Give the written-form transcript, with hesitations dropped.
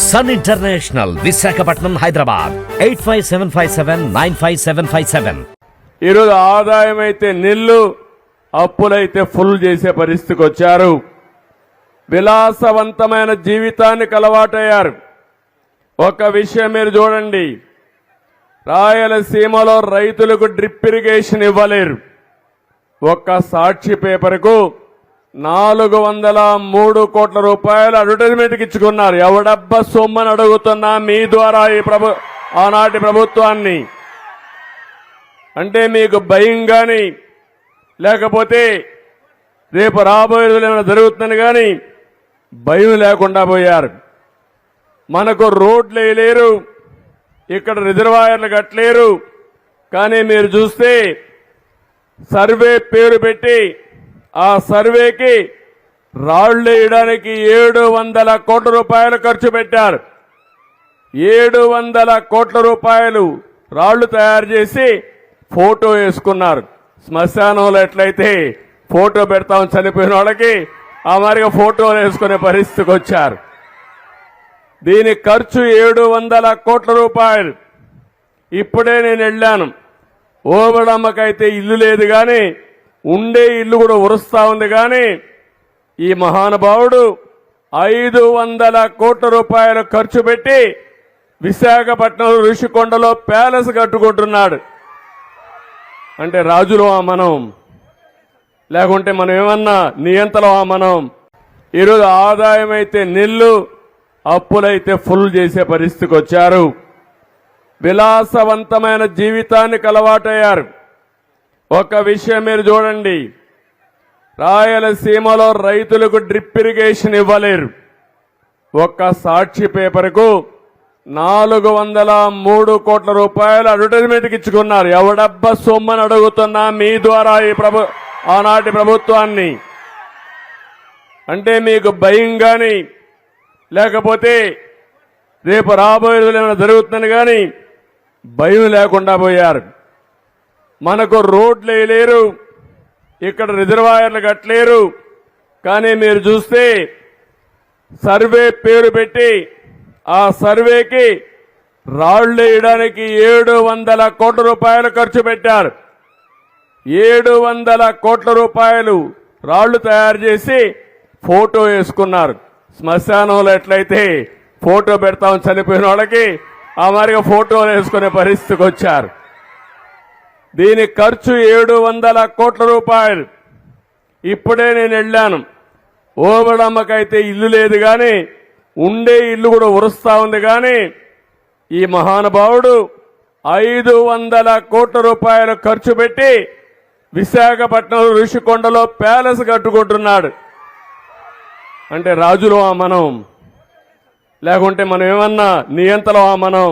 Sun international, Visakhapatnam, Hyderabad 8575795757. ఈరోజు ఆదాయం అయితే నిల్లు, అప్పులైతే ఫుల్ చేసే పరిస్థితికి వచ్చారు. విలాసవంతమైన జీవితానికి అలవాటయ్యారు. ఒక విషయం మీరు చూడండి, రాయలసీమలో రైతులకు డ్రిప్ ఇరిగేషన్ ఇవ్వలేరు. ఒక్క సాక్షి పేపర్కు 403 కోట్ల రూపాయలు అడ్వర్టైజ్మెంట్కి ఇచ్చుకున్నారు. ఎవడబ్బా సొమ్మని అడుగుతున్నా మీ ద్వారా ఈ ఆనాటి ప్రభుత్వాన్ని. అంటే మీకు భయం కానీ లేకపోతే రేపు రాబోయే రోజులు ఏమైనా జరుగుతుందని కానీ భయం లేకుండా పోయారు. మనకు రోడ్లు వేయలేరు, ఇక్కడ రిజర్వాయర్లు కట్టలేరు. కానీ మీరు చూస్తే సర్వే పేరు పెట్టి ఆ సర్వేకి రాళ్లు వేయడానికి 700 కోట్ల రూపాయలు ఖర్చు పెట్టారు. 700 కోట్ల రూపాయలు రాళ్లు తయారు చేసి ఫోటో వేసుకున్నారు. శ్మశానంలో ఎట్లయితే ఫోటో పెడతాం చనిపోయిన వాళ్ళకి, ఆ మాదిరిగా ఫోటోలు వేసుకునే పరిస్థితికి వచ్చారు. దీని ఖర్చు 700 కోట్ల రూపాయలు. ఇప్పుడే నేను వెళ్ళాను, ఓబడమ్మకైతే ఇల్లు లేదు కానీ ఉండే ఇల్లు కూడా ఉరుస్తా ఉంది. కానీ ఈ మహానుభావుడు 500 కోట్ల రూపాయలు ఖర్చు పెట్టి విశాఖపట్నం ఋషికొండలో ప్యాలెస్ కట్టుకుంటున్నాడు. అంటే రాజులో మనం, లేకుంటే మనం ఏమన్నా నియంతలో మనం. ఈరోజు ఆదాయం అయితే నిల్లు, అప్పులైతే ఫుల్ చేసే పరిస్థితికి వచ్చారు. విలాసవంతమైన జీవితానికి అలవాటయ్యారు. ఒక విషయం మీరు చూడండి, రాయలసీమలో రైతులకు డ్రిప్ ఇరిగేషన్ ఇవ్వలేరు. ఒక్క సాక్షి పేపర్కు 403 కోట్ల రూపాయలు అడ్వర్టైజ్మెంట్కి ఇచ్చుకున్నారు. ఎవడబ్బా సొమ్మని అడుగుతున్నా మీ ద్వారా ఈ ఆనాటి ప్రభుత్వాన్ని. అంటే మీకు భయం కానీ లేకపోతే రేపు రాబోయే రోజులు ఏమైనా జరుగుతుందని కానీ భయం లేకుండా పోయారు. మనకు రోడ్లు వేయలేరు, ఇక్కడ రిజర్వాయర్లు కట్టలేరు. కానీ మీరు చూస్తే సర్వే పేరు పెట్టి ఆ సర్వేకి రాళ్లు వేయడానికి 700 కోట్ల రూపాయలు ఖర్చు పెట్టారు. 700 కోట్ల రూపాయలు రాళ్లు తయారు చేసి ఫోటో వేసుకున్నారు. శ్మశానంలో ఎట్లయితే ఫోటో పెడతాం చనిపోయిన వాళ్ళకి, ఆ మాదిరిగా ఫోటోలు వేసుకునే పరిస్థితికి వచ్చారు. దీని ఖర్చు 700 కోట్ల రూపాయలు. ఇప్పుడే నేను వెళ్ళాను, ఓబడమ్మకైతే ఇల్లు లేదు కానీ ఉండే ఇల్లు కూడా ఉరుస్తా ఉంది. కానీ ఈ మహానుభావుడు 500 కోట్ల రూపాయలు ఖర్చు పెట్టి విశాఖపట్నం ఋషికొండలో ప్యాలెస్ కట్టుకుంటున్నాడు. అంటే రాజులో మనం, లేకుంటే మనం ఏమన్నా నియంతలో మనం.